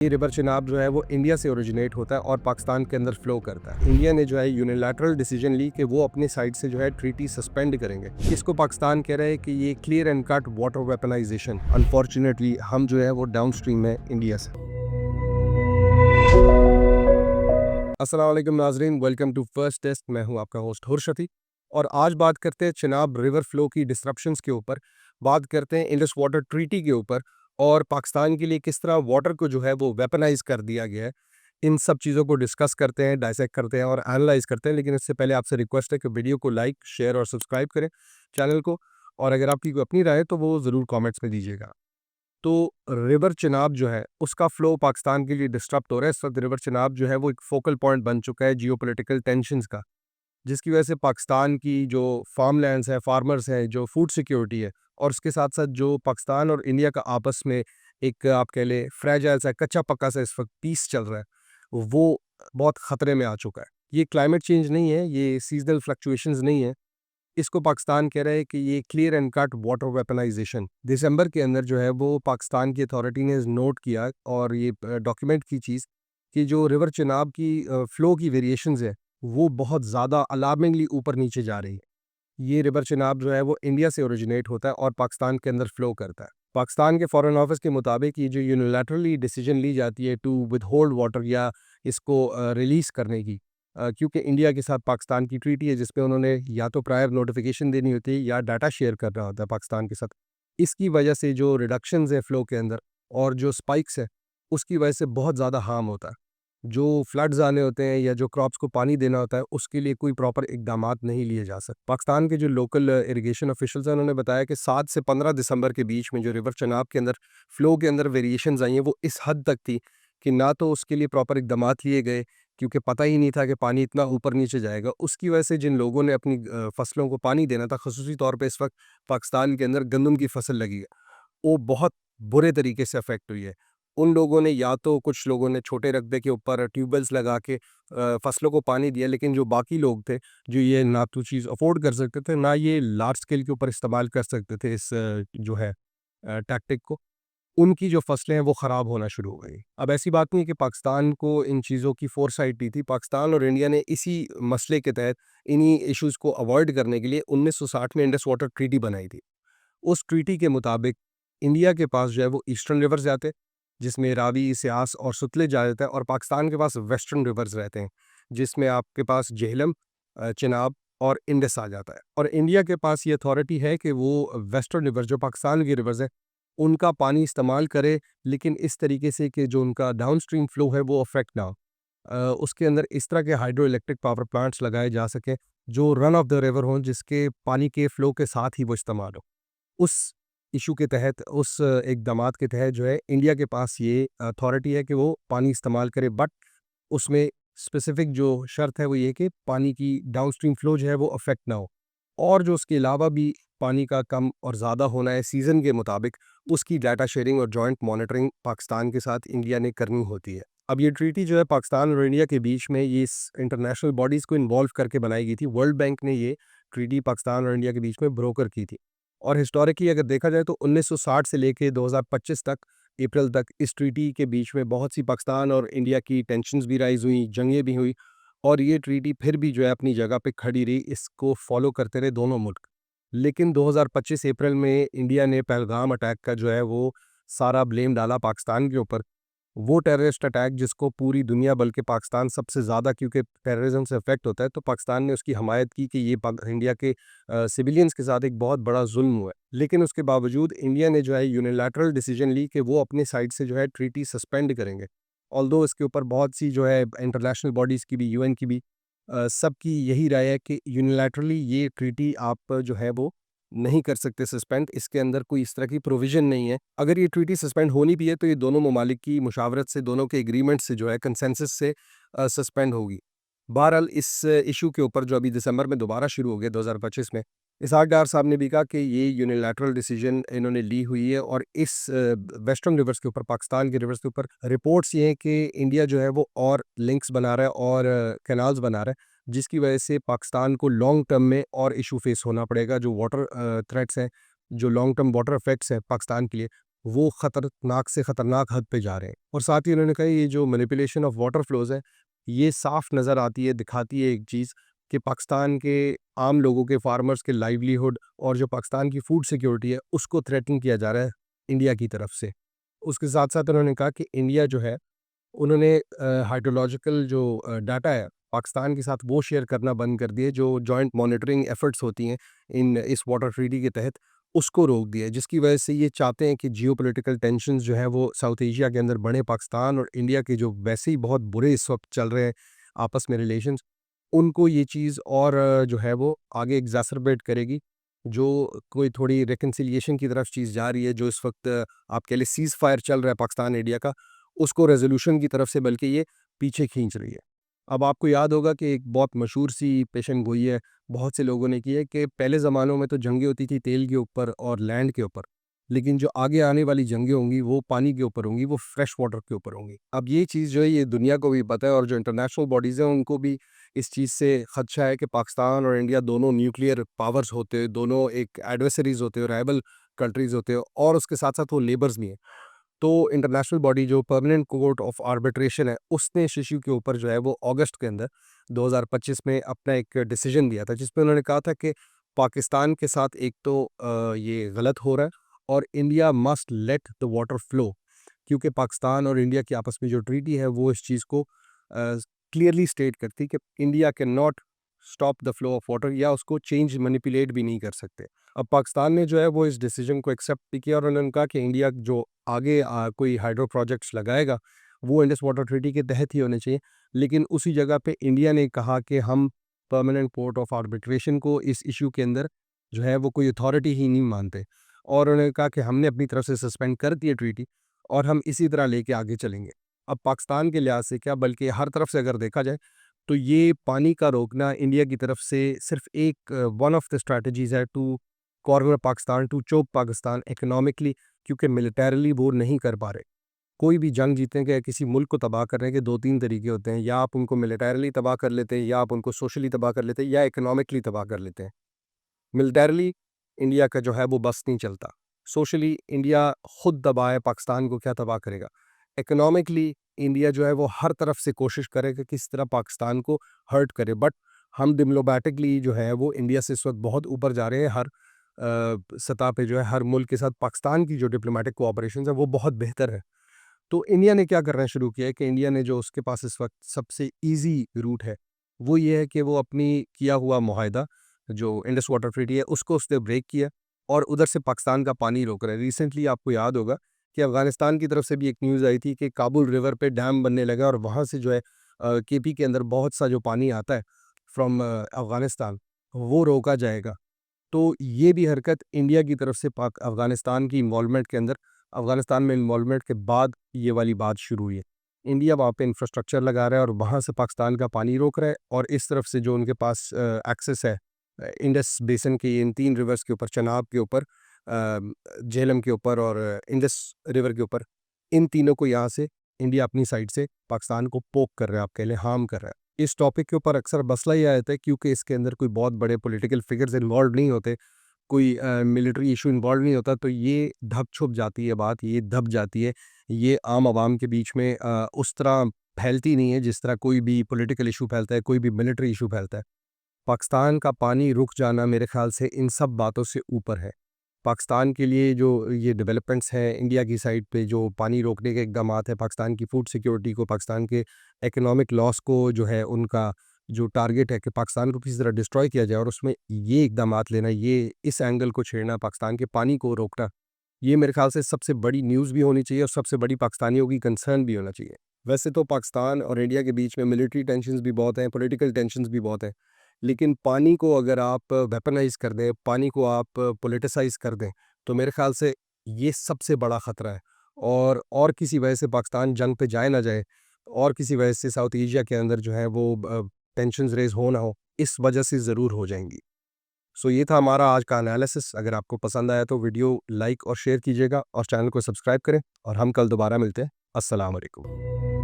ये रिवर चिनाब जो है वो इंडिया से ओरिजिनेट होता है और पाकिस्तान के अंदर फ्लो करता है। इंडिया ने जो है यूनिलैटरल डिसीजन ली कि वो अपने साइड से जो है ट्रीटी सस्पेंड करेंगे। इसको पाकिस्तान कह रहे हैं कि ये clear and cut water weaponisation. Unfortunately हम जो है वो डाउन स्ट्रीम है इंडिया से। अस्सलाम वालेकुम नाजरीन, वेलकम टू फर्स्ट टेस्ट। मैं हूं आपका होस्ट हुरशफी और आज बात करते हैं चिनाब रिवर फ्लो की डिस्ट्रप्शंस के ऊपर। बात करते हैं इंडस वाटर ट्रीटी के ऊपर और पाकिस्तान के लिए किस तरह वाटर को जो है वो वेपनाइज कर दिया गया है। इन सब चीज़ों को डिस्कस करते हैं, डाइसेक्ट करते हैं और एनालाइज करते हैं। लेकिन इससे पहले आपसे रिक्वेस्ट है कि वीडियो को लाइक, शेयर और सब्सक्राइब करें चैनल को। और अगर आपकी कोई अपनी राय है तो वो ज़रूर कॉमेंट्स में दीजिएगा। तो रिवर चिनाब जो है उसका फ्लो पाकिस्तान के लिए डिस्टर्ब हो रहा है। इस वक्त रिवर चिनाब जो है वो एक फोकल पॉइंट बन चुका है जियोपॉलिटिकल टेंशंस का, जिसकी वजह से पाकिस्तान की जो फार्म लैंड्स है, फार्मर्स हैं, जो फूड सिक्योरिटी है और उसके साथ साथ जो पाकिस्तान और इंडिया का आपस में एक आप कह लें फ्रेजाइल सा कच्चा पक्का सा इस वक्त पीस चल रहा है, वो बहुत ख़तरे में आ चुका है। ये क्लाइमेट चेंज नहीं है, ये सीजनल फ्लक्चुएशंस नहीं है। इसको पाकिस्तान कह रहा है कि ये clear and cut water weaponisation. दिसंबर के अंदर जो है वो पाकिस्तान की अथॉरिटी ने नोट किया और ये डॉक्यूमेंट की चीज़ कि जो रिवर चिनाब की फ़्लो की वेरिएशंस है वो बहुत ज़्यादा अलार्मिंगली ऊपर नीचे जा रही है। ये रिवर चिनाब जो है वो इंडिया से ओरिजिनेट होता है और पाकिस्तान के अंदर फ़्लो करता है। पाकिस्तान के फ़ॉरेन ऑफिस के मुताबिक ये जो यूनिलैटरली डिसीजन ली जाती है टू विदहोल्ड वाटर या इसको रिलीज़ करने की, क्योंकि इंडिया के साथ पाकिस्तान की ट्रीटी है जिसपे उन्होंने या तो प्रायर नोटिफिकेशन देनी होती है या डाटा शेयर करना होता है पाकिस्तान के साथ। इसकी वजह से जो रिडक्शंस है फ़्लो के अंदर और जो स्पाइक्स है उसकी वजह से बहुत ज़्यादा हार्म होता है। जो फ्लड्स आने होते हैं या जो क्रॉप्स को पानी देना होता है उसके लिए कोई प्रॉपर इकदामात नहीं लिए जा सकते। पाकिस्तान के जो लोकल इरिगेशन ऑफिशियल्स हैं उन्होंने बताया कि 7 से 15 दिसंबर के बीच में जो रिवर चनाब के अंदर फ़्लो के अंदर वेरिएशंस आई हैं वो इस हद तक थी कि ना तो उसके लिए प्रॉपर इकदामात लिए गए, क्योंकि पता ही नहीं था कि पानी इतना ऊपर नीचे जाएगा। उसकी वजह से जिन लोगों ने अपनी फसलों को पानी देना था, ख़ुसूसी तौर पे इस वक्त पाकिस्तान के अंदर गंदम की फसल लगी है, वो बहुत बुरे तरीके से अफ़ेक्ट हुई है। उन लोगों ने या तो कुछ लोगों ने छोटे रकबे के ऊपर ट्यूबवेल्स लगा के फसलों को पानी दिया, लेकिन जो बाकी लोग थे, जो ये ना तो चीज़ अफ़ोर्ड कर सकते थे, ना ये लार्ज स्केल के ऊपर इस्तेमाल कर सकते थे इस जो है टैक्टिक को, उनकी जो फसलें हैं वो ख़राब होना शुरू हो गई। अब ऐसी बात नहीं है कि पाकिस्तान को इन चीज़ों की फ़ोरसाइट नहीं थी। पाकिस्तान और इंडिया ने इसी मसले के तहत इन्हीं इश्यूज़ को अवॉइड करने के लिए 1960 में इंडस वाटर ट्रीटी बनाई थी। उस ट्रीटी के मुताबिक इंडिया के पास जो है वो ईस्टर्न रिवर्स जाते हैं, जिसमें रावी, स्यास और सतलुज आ जाता है, और पाकिस्तान के पास वेस्टर्न रिवर्स रहते हैं, जिसमें आपके पास झेलम, चिनाब और इंडस आ जाता है। और इंडिया के पास ये अथॉरिटी है कि वो वेस्टर्न रिवर्स जो पाकिस्तान की रिवर्स है उनका पानी इस्तेमाल करे, लेकिन इस तरीके से कि जो उनका डाउन स्ट्रीम फ्लो है वो अफेक्ट ना हो। उसके अंदर इस तरह के हाइड्रो इलेक्ट्रिक पावर प्लांट्स लगाए जा सकें जो रन ऑफ द रिवर हों, जिसके पानी के फ्लो के साथ ही वो इस्तेमाल हो। उस इशू के तहत, उस इक़दामात के तहत जो है इंडिया के पास ये अथॉरिटी है कि वो पानी इस्तेमाल करे, बट उसमें स्पेसिफ़िक जो शर्त है वो ये कि पानी की डाउनस्ट्रीम फ़्लो जो है वो अफ़ेक्ट ना हो, और जो उसके अलावा भी पानी का कम और ज़्यादा होना है सीज़न के मुताबिक, उसकी डाटा शेयरिंग और जॉइंट मॉनिटरिंग पाकिस्तान के साथ इंडिया ने करनी होती है। अब ये ट्रीटी जो है पाकिस्तान और इंडिया के बीच में, ये इस इंटरनेशनल बॉडीज़ को इन्वॉल्व करके बनाई गई थी। वर्ल्ड बैंक ने ये ट्रीटी पाकिस्तान और इंडिया के बीच में ब्रोकर की थी। और हिस्टोरिकली अगर देखा जाए तो 1960 से लेके 2025 तक, अप्रैल तक, इस ट्रीटी के बीच में बहुत सी पाकिस्तान और इंडिया की टेंशन्स भी राइज़ हुई, जंगें भी हुई, और ये ट्रीटी फिर भी जो है अपनी जगह पे खड़ी रही, इसको फॉलो करते रहे दोनों मुल्क। लेकिन 2025 अप्रैल में इंडिया ने पहलगाम अटैक का जो है वो सारा ब्लेम डाला पाकिस्तान के ऊपर। वो टेररिस्ट अटैक जिसको पूरी दुनिया, बल्कि पाकिस्तान सबसे ज़्यादा, क्योंकि टेररिज्म से अफेक्ट होता है, तो पाकिस्तान ने उसकी हमायत की कि ये इंडिया के सिविलियंस के साथ एक बहुत बड़ा जुल्म हुआ है। लेकिन उसके बावजूद इंडिया ने जो है यूनिलैटरल डिसीजन ली कि वो अपनी साइड से जो है ट्रीटी सस्पेंड करेंगे। ऑल्दो इसके ऊपर बहुत सी जो है इंटरनेशनल बॉडीज़ की भी, यूएन की भी, सबकी यही राय है कि यूनिलैटरली ये ट्रीटी आप जो है वो नहीं कर सकते सस्पेंड। इसके अंदर कोई इस तरह की प्रोविज़न नहीं है। अगर ये ट्रीटी सस्पेंड होनी भी है तो ये दोनों ममालिक की मुशावरत से, दोनों के एग्रीमेंट से जो है, कंसेंसस से सस्पेंड होगी। बहरहाल इस इशू के ऊपर जो अभी दिसंबर में दोबारा शुरू हो गया 2025 में, इसहाक डार साहब ने भी कहा कि ये यूनिलैटरल डिसीजन इन्होंने ली हुई है, और इस वेस्टर्न रिवर्स के ऊपर, पाकिस्तान के रिवर्स के ऊपर रिपोर्ट्स ये हैं कि इंडिया जो है वो और लिंक्स बना रहा है और कैनाल्स बना रहा है, जिसकी वजह से पाकिस्तान को लॉन्ग टर्म में और इशू फेस होना पड़ेगा। जो वाटर थ्रेट्स हैं, जो लॉन्ग टर्म वाटर इफेक्ट्स हैं पाकिस्तान के लिए, वो ख़तरनाक से ख़तरनाक हद पे जा रहे हैं। और साथ ही उन्होंने कहा ये जो मैनिपुलेशन ऑफ वाटर फ्लोज़ है, ये साफ़ नज़र आती है, दिखाती है एक चीज़ कि पाकिस्तान के आम लोगों के, फार्मर्स के लाइवलीहुड और जो पाकिस्तान की फूड सिक्योरिटी है, उसको थ्रेटन किया जा रहा है इंडिया की तरफ से। उसके साथ-साथ उन्होंने कहा कि इंडिया जो है, उन्होंने हाइड्रोलॉजिकल जो डाटा है, पाकिस्तान के साथ वो शेयर करना बंद कर दिए, जो जॉइंट मॉनिटरिंग एफर्ट्स होती हैं इस वाटर ट्रीटी के तहत, उसको रोक दिया है। जिसकी वजह से ये चाहते हैं कि जियोपॉलिटिकल टेंशन्स जो है वो साउथ एशिया के अंदर बढ़े। पाकिस्तान और इंडिया के जो वैसे ही बहुत बुरे इस वक़्त चल रहे हैं आपस में रिलेशंस, उनको ये चीज़ और जो है वो आगे एग्ज़ैसरबेट करेगी। जो कोई थोड़ी रिकन्सिलिएशन की तरफ चीज़ जा रही है, जो इस वक़्त आप कह लें सीज़ फायर चल रहा है पाकिस्तान इंडिया का, उसको रेज़ोल्यूशन की तरफ से बल्कि ये पीछे खींच रही है। अब आपको याद होगा कि एक बहुत मशहूर सी पेशन गोई है, बहुत से लोगों ने की है कि पहले ज़मानों में तो जंगें होती थी तेल के ऊपर और लैंड के ऊपर, लेकिन जो आगे आने वाली जंगें होंगी वो पानी के ऊपर होंगी, वो फ्रेश वाटर के ऊपर होंगी। अब ये चीज़ जो है ये दुनिया को भी पता है और जो इंटरनेशनल बॉडीज़ हैं उनको भी इस चीज़ से खदशा है कि पाकिस्तान और इंडिया दोनों न्यूक्लियर पावर्स होते हैं, दोनों एक एडवर्सरीज़ होते हैं, राइवल कंट्रीज़ होते हैं और उसके साथ-साथ वो नेबर्स भी हैं। तो इंटरनेशनल बॉडी जो परमानेंट कोर्ट ऑफ आर्बिट्रेशन है, उसने इस इश्यू के ऊपर जो है वो अगस्त के अंदर 2025 में अपना एक डिसीजन दिया था, जिसमें उन्होंने कहा था कि पाकिस्तान के साथ एक तो ये गलत हो रहा है और India must let the water flow, क्योंकि पाकिस्तान और इंडिया की आपस में जो ट्रीटी है वो इस चीज़ को क्लियरली स्टेट करती कि India can not stop the flow of water या उसको चेंज मैनिपुलेट भी नहीं कर सकते। अब पाकिस्तान ने जो है वो इस डिसीजन को एक्सेप्ट भी किया और उन्होंने कहा कि इंडिया जो आगे कोई हाइड्रो प्रोजेक्ट्स लगाएगा वो इंडस वाटर ट्रीटी के तहत ही होने चाहिए। लेकिन उसी जगह पे इंडिया ने कहा कि हम परमानेंट कोर्ट ऑफ आर्बिट्रेशन को इस इशू के अंदर जो है वो कोई अथॉरिटी ही नहीं मानते और उन्होंने कहा कि हमने अपनी तरफ से सस्पेंड कर दी है ट्रीटी और हम इसी तरह लेके आगे चलेंगे। अब पाकिस्तान के लिहाज से क्या बल्कि हर तरफ से अगर देखा जाए तो ये पानी का रोकना इंडिया की तरफ से सिर्फ एक वन ऑफ द स्ट्रैटेजीज है to corner Pakistan, to choke Pakistan economically, क्योंकि मिलिटरली वो नहीं कर पा रहे। कोई भी जंग जीतने के, किसी मुल्क को तबाह करने के 2-3 तरीके होते हैं, या आप उनको मिलिटरली तबाह कर लेते हैं, या आप उनको सोशली तबाह कर लेते हैं, या इकोनॉमिकली तबाह कर लेते हैं। मिलिटरली इंडिया का जो है वो बस नहीं चलता। सोशली इंडिया खुद दबाए पाकिस्तान को क्या तबाह करेगा। इकोनॉमिकली इंडिया जो है वो हर तरफ से कोशिश करे कि किस तरह पाकिस्तान को हर्ट करे, बट हम डिप्लोमैटिकली जो है वो इंडिया से इस वक्त बहुत ऊपर जा रहे हैं। हर सतह पे जो है हर मुल्क के साथ पाकिस्तान की जो डिप्लोमैटिक कोऑपरेशन है वो बहुत बेहतर है। तो इंडिया ने क्या करना शुरू किया है कि इंडिया ने जो उसके पास इस वक्त सबसे ईजी रूट है वो ये है कि वो अपनी किया हुआ मुआहदा जो इंडस वाटर ट्रीटी है उसको उसने ब्रेक किया और उधर से पाकिस्तान का पानी रोक रहा है। रिसेंटली आपको याद होगा कि अफगानिस्तान की तरफ से भी एक न्यूज़ आई थी कि काबुल रिवर पे डैम बनने लगा और वहाँ से जो है केपी के अंदर बहुत सा जो पानी आता है फ्रॉम अफगानिस्तान वो रोका जाएगा। तो ये भी हरकत इंडिया की तरफ से पाक अफ़गानिस्तान की इन्वॉल्वमेंट के अंदर, अफ़गानिस्तान में इन्वॉल्वमेंट के बाद ये वाली बात शुरू हुई है। इंडिया वहाँ पे इंफ्रास्ट्रक्चर लगा रहा है और वहाँ से पाकिस्तान का पानी रोक रहा है और इस तरफ से जो उनके पास एक्सेस है इंडस बेसिन के इन 3 रिवर्स के ऊपर, चनाब के ऊपर, झेलम के ऊपर और इंडस रिवर के ऊपर, इन तीनों को यहाँ से इंडिया अपनी साइड से पाकिस्तान को पोक कर रहा है, आप कह लें हार्म कर रहा है। इस टॉपिक के ऊपर अक्सर मसला ये आता है क्योंकि इसके अंदर कोई बहुत बड़े पॉलिटिकल फिगर्स इन्वॉल्व नहीं होते, कोई मिलिट्री इशू इन्वॉल्व नहीं होता, तो ये धप छुप जाती है बात, ये दब जाती है, ये आम आवाम के बीच में उस तरह फैलती नहीं है जिस तरह कोई भी पॉलिटिकल इशू फैलता है, कोई भी मिलिट्री इशू फैलता है। पाकिस्तान का पानी रुक जाना मेरे ख़्याल से इन सब बातों से ऊपर है। पाकिस्तान के लिए जो ये डेवलपमेंट्स हैं, इंडिया की साइड पे जो पानी रोकने के इक़दामात हैं, पाकिस्तान की फूड सिक्योरिटी को, पाकिस्तान के इकोनॉमिक लॉस को जो है उनका जो टारगेट है कि पाकिस्तान को किसी तरह डिस्ट्रॉय किया जाए और उसमें ये इक़दामात लेना, ये इस एंगल को छेड़ना, पाकिस्तान के पानी को रोकना, ये मेरे ख़्याल से सबसे बड़ी न्यूज़ भी होनी चाहिए और सबसे बड़ी पाकिस्तानियों की कंसर्न भी होना चाहिए। वैसे तो पाकिस्तान और इंडिया के बीच में मिलिट्री टेंशन्स भी बहुत हैं, पॉलिटिकल टेंशन्स भी बहुत हैं। लेकिन पानी को अगर आप वेपनाइज़ कर दें, पानी को आप पॉलिटिसाइज़ कर दें, तो मेरे ख़्याल से ये सबसे बड़ा ख़तरा है। और किसी वजह से पाकिस्तान जंग पे जाए ना जाए, और किसी वजह से साउथ एशिया के अंदर जो है वो टेंशन्स रेज़ हो ना हो, इस वजह से ज़रूर हो जाएँगी। सो ये था हमारा आज का एनालिसिस। अगर आपको पसंद आया तो वीडियो लाइक और शेयर कीजिएगा और चैनल को सब्सक्राइब करें और हम कल दोबारा मिलते हैं। अस्सलाम वालेकुम।